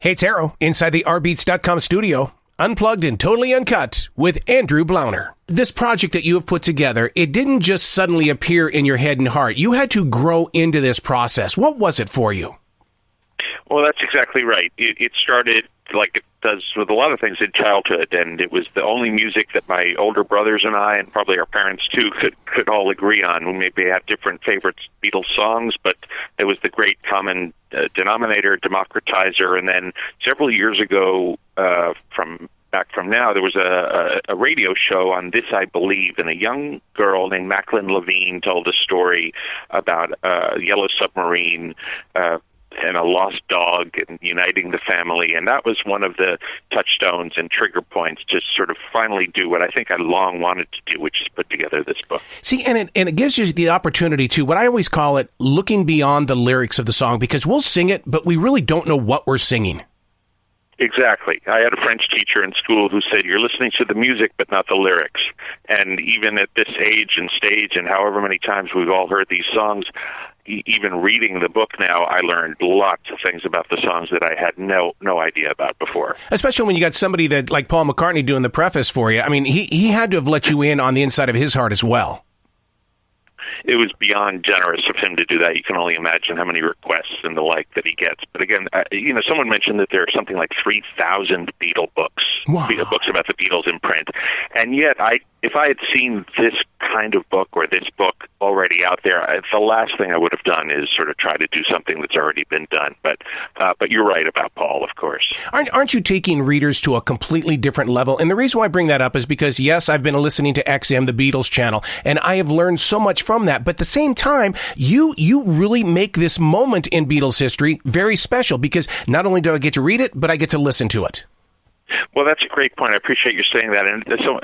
Hey, it's Arrow, inside the rbeats.com studio, unplugged and totally uncut with Andrew Blauner. This project that you have put together, it didn't just suddenly appear in your head and heart. You had to grow into this process. What was it for you? Well, that's exactly right. It started like it does with a lot of things in childhood, and it was the only music that my older brothers and I, and probably our parents too, could all agree on. We maybe have different favorite Beatles songs, but it was the great common denominator, democratizer. And then several years ago, from now, there was a radio show on This I Believe, and a young girl named Macklin Levine told a story about a yellow submarine and a lost dog and uniting the family. And that was one of the touchstones and trigger points to sort of finally do what I think I long wanted to do, which is put together this book. See, and it gives you the opportunity to, what I always call it, looking beyond the lyrics of the song, because we'll sing it, but we really don't know what we're singing. Exactly. I had a French teacher in school who said, you're listening to the music, but not the lyrics. And even at this age and stage, and however many times we've all heard these songs, even reading the book now, I learned lots of things about the songs that I had no idea about before. Especially when you got somebody that, like Paul McCartney, doing the preface for you. I mean, he had to have let you in on the inside of his heart as well. It was beyond generous of him to do that. You can only imagine how many requests and the like that he gets. But again, someone mentioned that there are something like 3,000 Beatle books, wow, books about the Beatles in print. And yet, if I had seen this kind of book or this book already out there, the last thing I would have done is sort of try to do something that's already been done. But you're right about Paul, of course. Aren't you taking readers to a completely different level? And the reason why I bring that up is because, yes, I've been listening to XM, the Beatles channel, and I have learned so much from that. But at the same time, you really make this moment in Beatles history very special, because not only do I get to read it, but I get to listen to it. Well, that's a great point. I appreciate you saying that. And so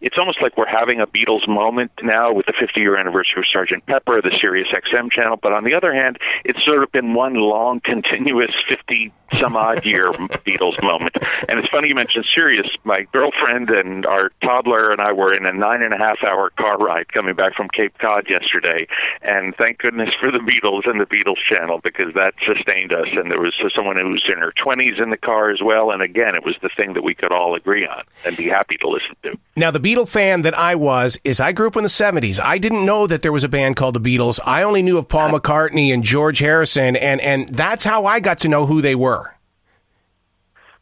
it's almost like we're having a Beatles moment now with the 50-year anniversary of Sgt. Pepper, the Sirius XM channel. But on the other hand, it's sort of been one long, continuous 50-some-odd-year Beatles moment. And it's funny you mentioned Sirius. My girlfriend and our toddler and I were in a 9.5-hour car ride coming back from Cape Cod yesterday. And thank goodness for the Beatles and the Beatles channel, because that sustained us. And there was someone who was in her 20s in the car as well. And again, it was the thing that we could all agree on and be happy to listen to. Now, the Beatle fan that I grew up in the 70s. I didn't know that there was a band called the Beatles. I only knew of Paul McCartney and George Harrison, and that's how I got to know who they were.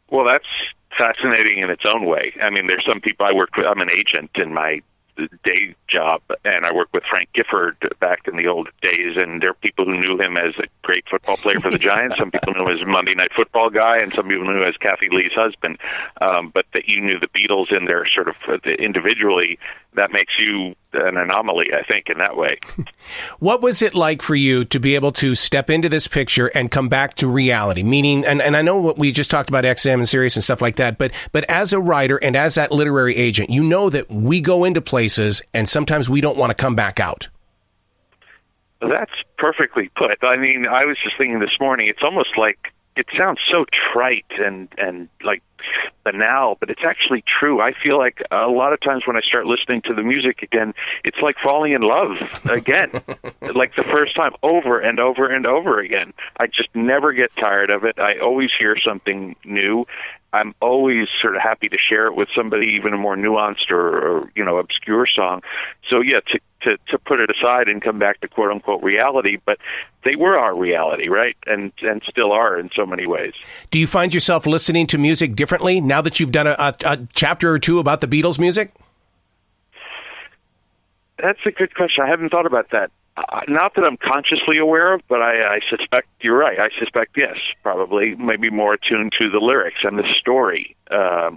Well, that's fascinating in its own way. I mean, there's some people I work with. I'm an agent in my day job, and I worked with Frank Gifford back in the old days, and there are people who knew him as a great football player for the Giants. Some people knew him as a Monday Night Football guy, and some people knew him as Kathy Lee's husband. But that you knew the Beatles in their sort of individually, that makes you an anomaly, I think, in that way. What was it like for you to be able to step into this picture and come back to reality? Meaning, and I know what we just talked about XM and Sirius and stuff like that, but as a writer and as that literary agent, you know that we go into places and sometimes we don't want to come back out. That's perfectly put. I mean, I was just thinking this morning, it's almost like, it sounds so trite and like banal, but it's actually true. I feel like a lot of times when I start listening to the music again, it's like falling in love again, like the first time, over and over and over again. I just never get tired of it. I always hear something new. I'm always sort of happy to share it with somebody, even a more nuanced or obscure song. So yeah, to put it aside and come back to quote unquote reality, but they were our reality, right? And still are in so many ways. Do you find yourself listening to music differently now that you've done a chapter or two about the Beatles music? That's a good question. I haven't thought about that. Not that I'm consciously aware of, but I suspect you're right. I suspect, yes, probably, maybe more attuned to the lyrics and the story,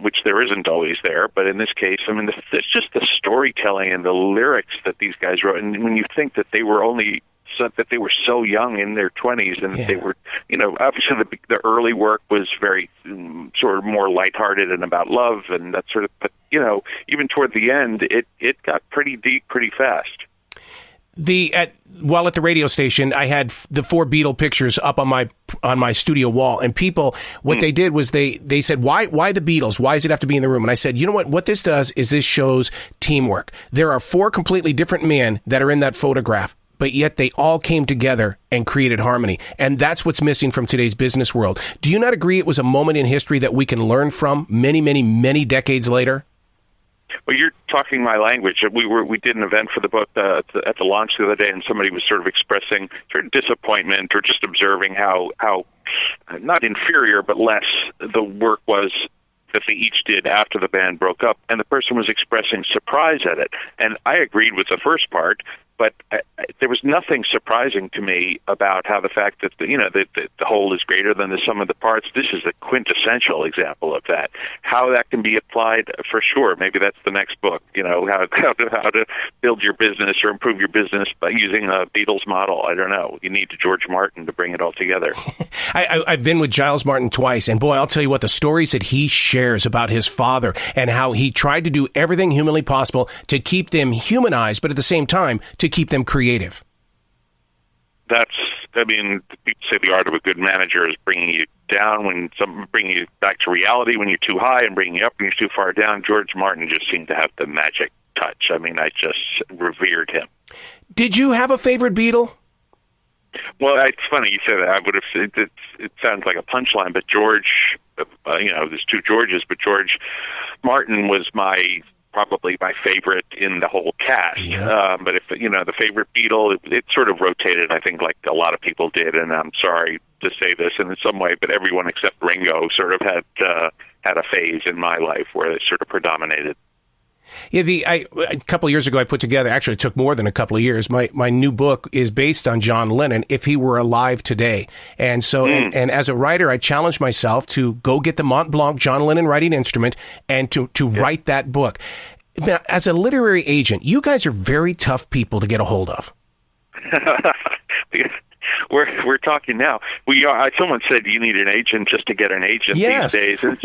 which there isn't always there. But in this case, I mean, it's just the storytelling and the lyrics that these guys wrote. And when you think that they were so young in their 20s, and they were, obviously the early work was very sort of more lighthearted and about love and that sort of, but, even toward the end, it got pretty deep pretty fast. While at the radio station, I had the 4 Beatle pictures up on my studio wall, and people, what they did was they said, why the Beatles? Why does it have to be in the room? And I said, you know what this does is this shows teamwork. There are 4 completely different men that are in that photograph, but yet they all came together and created harmony. And that's what's missing from today's business world. Do you not agree it was a moment in history that we can learn from many, many, many decades later? Well, you're talking my language. We did an event for the book at the launch the other day, and somebody was sort of expressing sort of disappointment or just observing how not inferior but less the work was that they each did after the band broke up, and the person was expressing surprise at it. And I agreed with the first part, but there was nothing surprising to me about how the fact that the whole is greater than the sum of the parts. This is a quintessential example of that. How that can be applied, for sure. Maybe that's the next book. How to build your business or improve your business by using a Beatles model. I don't know. You need George Martin to bring it all together. I've been with Giles Martin twice, and boy, I'll tell you what, the stories that he shares about his father and how he tried to do everything humanly possible to keep them humanized, but at the same time to keep them creative. People say the art of a good manager is bringing you down bringing you back to reality when you're too high and bringing you up when you're too far down. George Martin just seemed to have the magic touch. I just revered him. Did you have a favorite Beatle? Well, it's funny you say that. I would have said it sounds like a punchline, but George, there's two Georges, but George Martin was probably my favorite in the whole cast. Yeah. But if the favorite Beatle, it sort of rotated, I think, like a lot of people did. And I'm sorry to say this in some way, but everyone except Ringo sort of had a phase in my life where it sort of predominated. Yeah, a couple of years ago, I put together, actually it took more than a couple of years, my new book is based on John Lennon, if he were alive today. And so, and as a writer, I challenged myself to go get the Mont Blanc John Lennon writing instrument and to write that book. Now, as a literary agent, you guys are very tough people to get a hold of. We're talking now. We are. Someone said you need an agent just to get an agent these days. And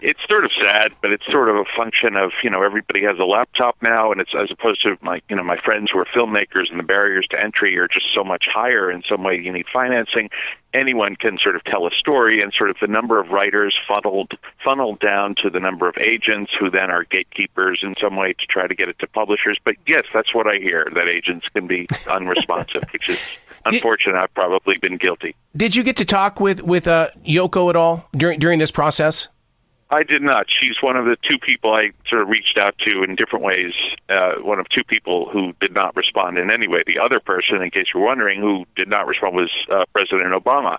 it's sort of sad, but it's sort of a function of everybody has a laptop now, and it's as opposed to my friends who are filmmakers, and the barriers to entry are just so much higher. In some way, you need financing. Anyone can sort of tell a story, and sort of the number of writers funneled down to the number of agents who then are gatekeepers in some way to try to get it to publishers. But yes, that's what I hear, that agents can be unresponsive, which is unfortunate. I've probably been guilty. Did you get to talk with Yoko at all during this process? I did not. She's one of the two people I sort of reached out to in different ways, one of two people who did not respond in any way. The other person, in case you're wondering, who did not respond was President Obama,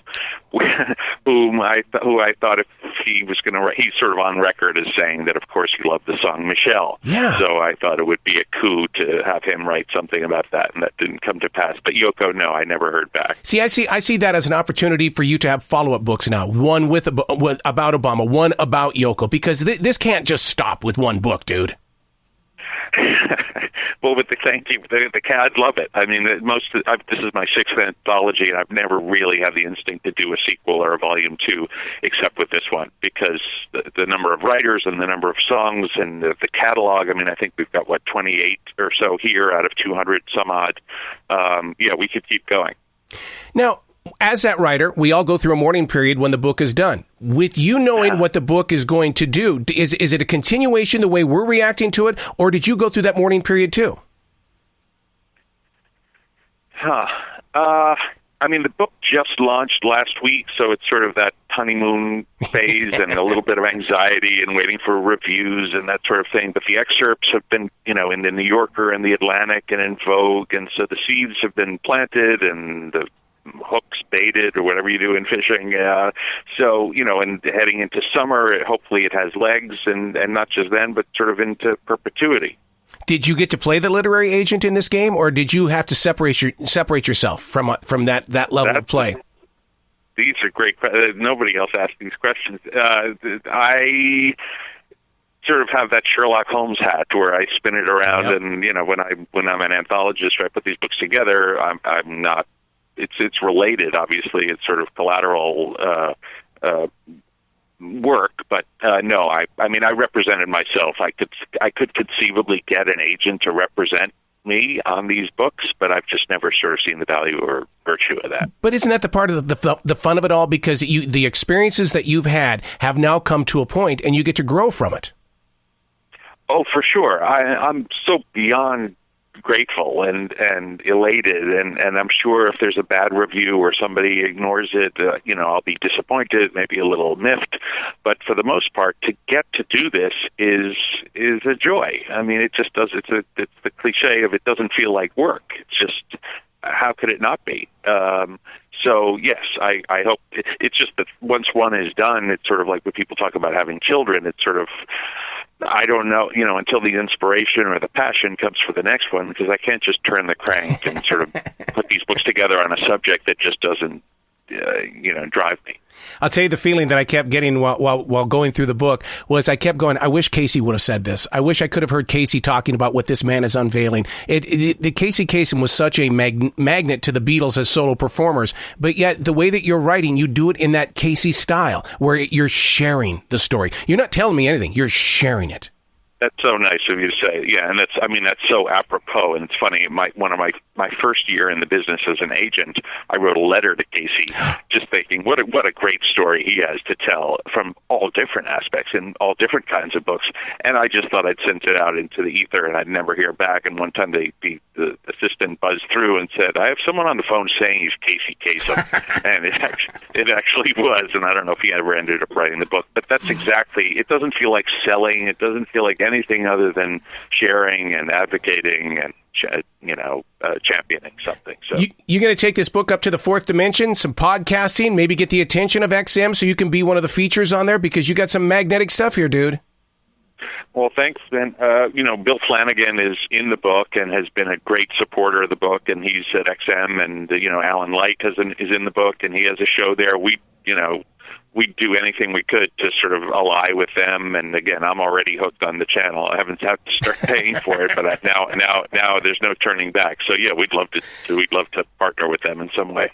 who I thought if he was going to write, he's sort of on record as saying that, of course, he loved the song Michelle. Yeah. So I thought it would be a coup to have him write something about that, and that didn't come to pass. But Yoko, no, I never heard back. See, I see that as an opportunity for you to have follow-up books now, one about Obama, one about Yoko, because this can't just stop with one book, dude. Well, thank you. The I'd love it. I mean, this is my sixth anthology, and I've never really had the instinct to do a sequel or a volume 2, except with this one, because the number of writers and the number of songs and the catalog. I mean, I think we've got 28 or so here out of 200 some odd. Yeah, we could keep going. Now, as that writer, we all go through a mourning period when the book is done. With you knowing what the book is going to do, is it a continuation the way we're reacting to it, or did you go through that mourning period too? I mean, the book just launched last week, so it's sort of that honeymoon phase and a little bit of anxiety and waiting for reviews and that sort of thing. But the excerpts have been, in the New Yorker and the Atlantic and in Vogue, and so the seeds have been planted and the hooks baited or whatever you do in fishing. So, and heading into summer, hopefully it has legs, and not just then, but sort of into perpetuity. Did you get to play the literary agent in this game, or did you have to separate yourself from that level of play? These are great questions. Nobody else asked these questions. I sort of have that Sherlock Holmes hat where I spin it around, yep. And when I'm an anthologist, or I put these books together, I'm not. It's related, obviously. It's sort of collateral work, but no. I mean, I represented myself. I could conceivably get an agent to represent me on these books, but I've just never sort of seen the value or virtue of that. But isn't that the part of the fun of it all? Because the experiences that you've had have now come to a point, and you get to grow from it. Oh, for sure. I'm so beyond grateful and elated, and I'm sure if there's a bad review or somebody ignores it, I'll be disappointed, maybe a little miffed, but for the most part, to get to do this is a joy. I mean, it just does. It's the cliche of it doesn't feel like work. It's just, how could it not be? So yes, I hope it's just that once one is done, it's sort of like when people talk about having children. It's sort of, I don't know, until the inspiration or the passion comes for the next one, because I can't just turn the crank and sort of put these books together on a subject that just doesn't, drive me. I'll tell you the feeling that I kept getting while going through the book was I kept going, I wish Casey would have said this. I wish I could have heard Casey talking about what this man is unveiling. The Casey Kasem was such a magnet to the Beatles as solo performers, but yet the way that you're writing, you do it in that Casey style where you're sharing the story. You're not telling me anything. You're sharing it. That's so nice of you to say. Yeah, and that's so apropos. And it's funny, one of my first year in the business as an agent, I wrote a letter to Casey, just thinking what a great story he has to tell from all different aspects in all different kinds of books. And I just thought I'd sent it out into the ether, and I'd never hear back. And one time the assistant buzzed through and said, "I have someone on the phone saying he's Casey Kasem," and it actually was. And I don't know if he ever ended up writing the book, but that's exactly. It doesn't feel like selling. It doesn't feel like anything other than sharing and advocating and championing something. So you're going to take this book up to the fourth dimension, some podcasting, maybe get the attention of XM so you can be one of the features on there, because you got some magnetic stuff here, dude. Well, thanks, Ben. Bill Flanagan is in the book and has been a great supporter of the book, and he's at XM, and Alan Light is in the book, and he has a show there. We'd do anything we could to sort of ally with them. And again, I'm already hooked on the channel. I haven't had to start paying for it, but now there's no turning back. So yeah, we'd love to partner with them in some way.